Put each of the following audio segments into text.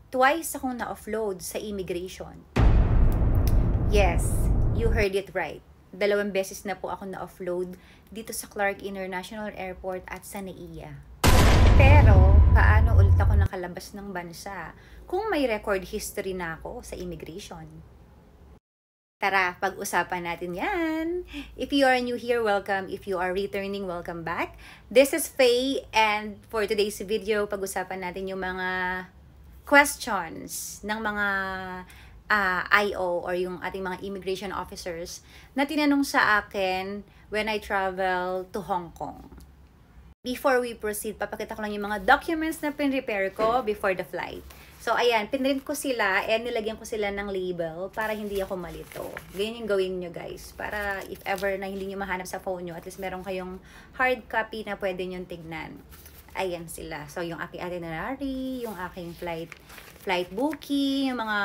Twice akong na-offload sa immigration. Yes, you heard it right. 2 beses na po ako na-offload dito sa Clark International Airport at sa NAIA. Pero, paano ulit ako nakalabas ng bansa kung may record history na ako sa immigration? Tara, pag-usapan natin yan. If you are new here, welcome. If you are returning, welcome back. This is Faye, and for today's video, pag-usapan natin yung mga questions ng mga IO or yung ating mga immigration officers na tinanong sa akin when I travel to Hong Kong. Before we proceed, papakita ko lang yung mga documents na pin-prepare ko before the flight. So, ayan, pinrint ko sila and nilagyan ko sila ng label para hindi ako malito. Ganyan yung gawin nyo, guys. Para if ever na hindi nyo mahanap sa phone nyo, at least meron kayong hard copy na pwede nyo tignan. Ayan sila. So, yung aking itinerary, yung aking flight booking, yung mga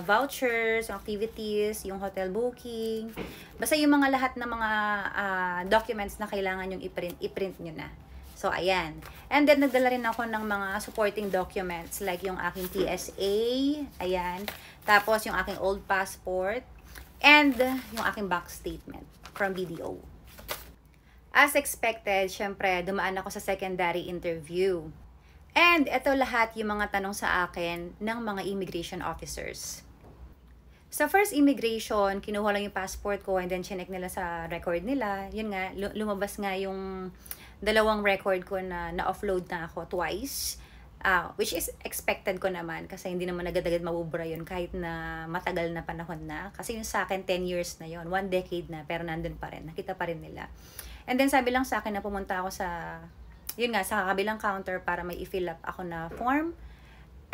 vouchers, yung activities, yung hotel booking. Basta yung mga lahat ng mga documents na kailangan yung i-print nyo na. So, ayan. And then, nagdala rin ako ng mga supporting documents like yung aking TSA, ayan. Tapos, yung aking old passport, and yung aking bank statement from BDO. As expected, syempre, dumaan ako sa secondary interview. And ito lahat yung mga tanong sa akin ng mga immigration officers. Sa first immigration, kinuha lang yung passport ko and then chinek nila sa record nila. Yun nga, lumabas nga yung 2 record ko na na-offload na ako twice. Which is expected ko naman kasi hindi naman agad-agad mabubura yun kahit na matagal na panahon na. Kasi yung sa akin 10 years na yun, 1 decade na pero nandun pa rin, nakita pa rin nila. And then sabi lang sa akin na pumunta ako sa, yun nga, sa kabilang counter para may i-fill up ako na form.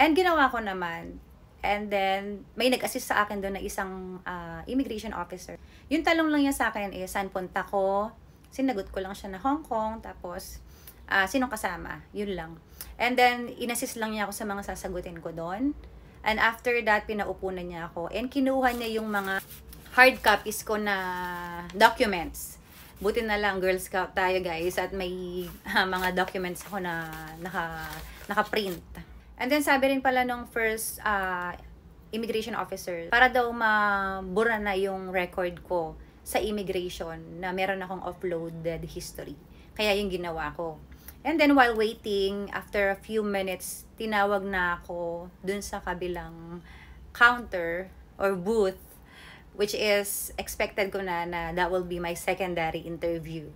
And ginawa ko naman. And then, may nag-assist sa akin doon na isang immigration officer. Yung talong lang niya sa akin is, saan punta ko? Sinagot ko lang siya na Hong Kong. Tapos, sinong kasama? Yun lang. And then, inassist lang niya ako sa mga sasagutin ko doon. And after that, pinaupo na niya ako. And kinuha niya yung mga hard copies ko na documents. Buti na lang, Girl Scout tayo, guys. At may mga documents ako na naka-print. And then, sabi rin pala nung first immigration officer, para daw mabura na yung record ko sa immigration na meron akong uploaded history. Kaya yung ginawa ko. And then, while waiting, after a few minutes, tinawag na ako dun sa kabilang counter or booth, which is expected ko na that will be my secondary interview.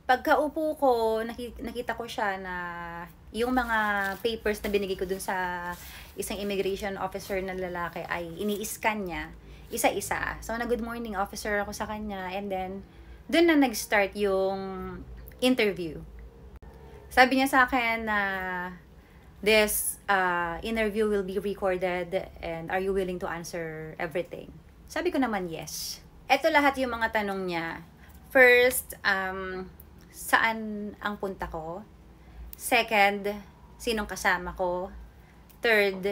Pagkaupo ko, nakita ko siya na yung mga papers na binigay ko dun sa isang immigration officer na lalaki ay ini-scan niya isa-isa. So, na good morning officer ako sa kanya, and then dun na nag-start yung interview. Sabi niya sa akin na this interview will be recorded and are you willing to answer everything? Sabi ko naman yes. Ito lahat yung mga tanong niya. First, saan ang punta ko? Second, sinong kasama ko? Third,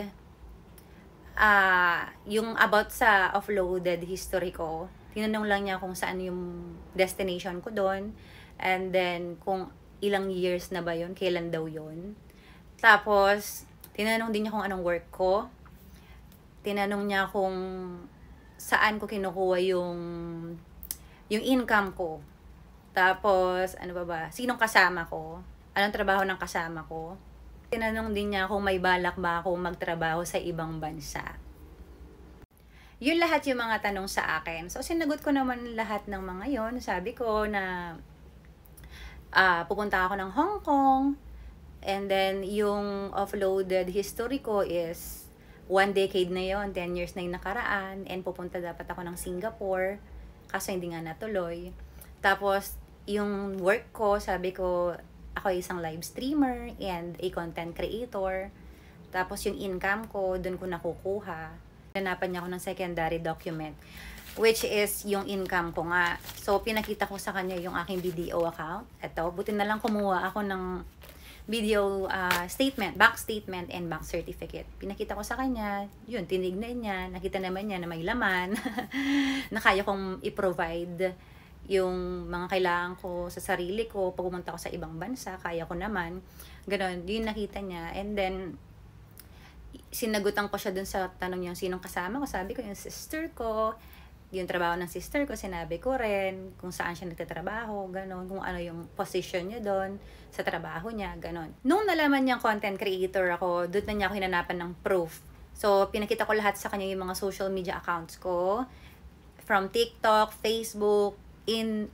yung about sa offloaded history ko. Tinanong lang niya kung saan yung destination ko doon. And then, kung ilang years na ba yun, kailan daw yun. Tapos, tinanong din niya kung anong work ko. Tinanong niya kung saan ko kinukuha yung income ko. Tapos, ano ba? Sinong kasama ko? Anong trabaho ng kasama ko? Tinanong din niya kung may balak ba ako magtrabaho sa ibang bansa. Yun lahat yung mga tanong sa akin. So, sinagot ko naman lahat ng mga yon. Sabi ko na pupunta ako ng Hong Kong. And then, yung offloaded history ko is 1 decade na yon, 10 years na yung nakaraan, and pupunta dapat ako ng Singapore, kaso hindi nga natuloy. Tapos, yung work ko, sabi ko, ako isang live streamer and a content creator. Tapos, yung income ko, dun ko nakukuha. Hanapan niya ako ng secondary document, which is yung income ko nga. So, pinakita ko sa kanya yung aking BDO account. Ito, buti na lang kumuha ako ng video statement, bank statement, and bank certificate. Pinakita ko sa kanya, yun, tinignan niya, nakita naman niya na may laman, na kaya kong i-provide yung mga kailangan ko sa sarili ko, pag pumunta ko sa ibang bansa, kaya ko naman. Ganon, yun nakita niya. And then, sinagutan ko siya dun sa tanong niya, sinong kasama ko. Sabi ko, yung sister ko, yung trabaho ng sister ko, sinabi ko rin kung saan siya nagtatrabaho, ganon, kung ano yung position niya doon sa trabaho niya, ganon. Nung nalaman niyang content creator ako, doon na niya ako hinanapan ng proof. So, pinakita ko lahat sa kanya yung mga social media accounts ko, from TikTok, Facebook,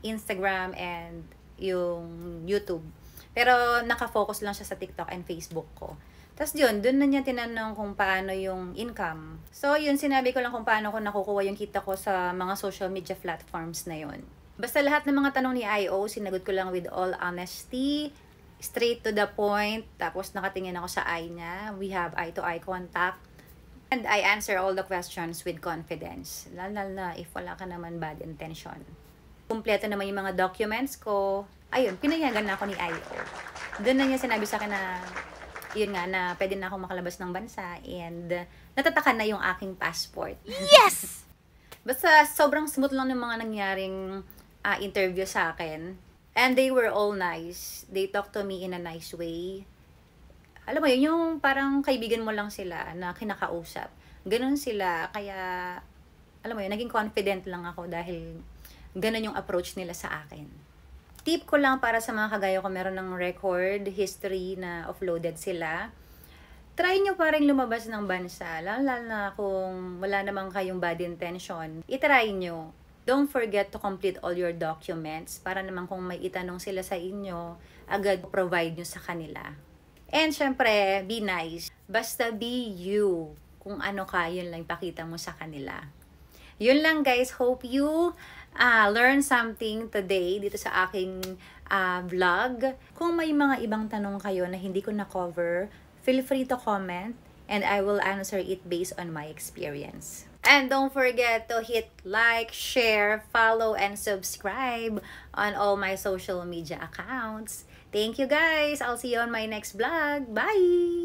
Instagram, and yung YouTube. Pero nakafocus lang siya sa TikTok and Facebook ko. Tapos yun, dun na niya tinanong kung paano yung income. So yun, sinabi ko lang kung paano ko nakukuha yung kita ko sa mga social media platforms na yun. Basta lahat ng mga tanong ni I.O, sinagot ko lang with all honesty, straight to the point, tapos nakatingin ako sa eye niya. We have eye-to-eye contact. And I answer all the questions with confidence. Lalo na if wala ka naman bad intention. Kumpleto naman yung mga documents ko. Ayun, pinayagan na ako ni I.O. Doon na niya sinabi sa akin na yun nga, na pwede na akong makalabas ng bansa and natatakan na yung aking passport. Yes! Basta sobrang smooth lang ng mga nangyaring interview sa akin. And they were all nice. They talked to me in a nice way. Alam mo yun, yung parang kaibigan mo lang sila na kinakausap. Ganun sila, kaya alam mo yun, naging confident lang ako dahil ganun yung approach nila sa akin. Tip ko lang para sa mga kagaya ko, meron ng record history na offloaded sila. Try nyo pa rin lumabas ng bansa, lalo na kung wala namang kayong bad intention. I-try nyo. Don't forget to complete all your documents para naman kung may itanong sila sa inyo, agad provide nyo sa kanila. And syempre, be nice. Basta be you. Kung ano ka, yun lang ipakita mo sa kanila. Yun lang guys, hope you learn something today dito sa aking vlog. Kung may mga ibang tanong kayo na hindi ko na-cover, feel free to comment and I will answer it based on my experience. And don't forget to hit like, share, follow, and subscribe on all my social media accounts. Thank you guys! I'll see you on my next vlog. Bye!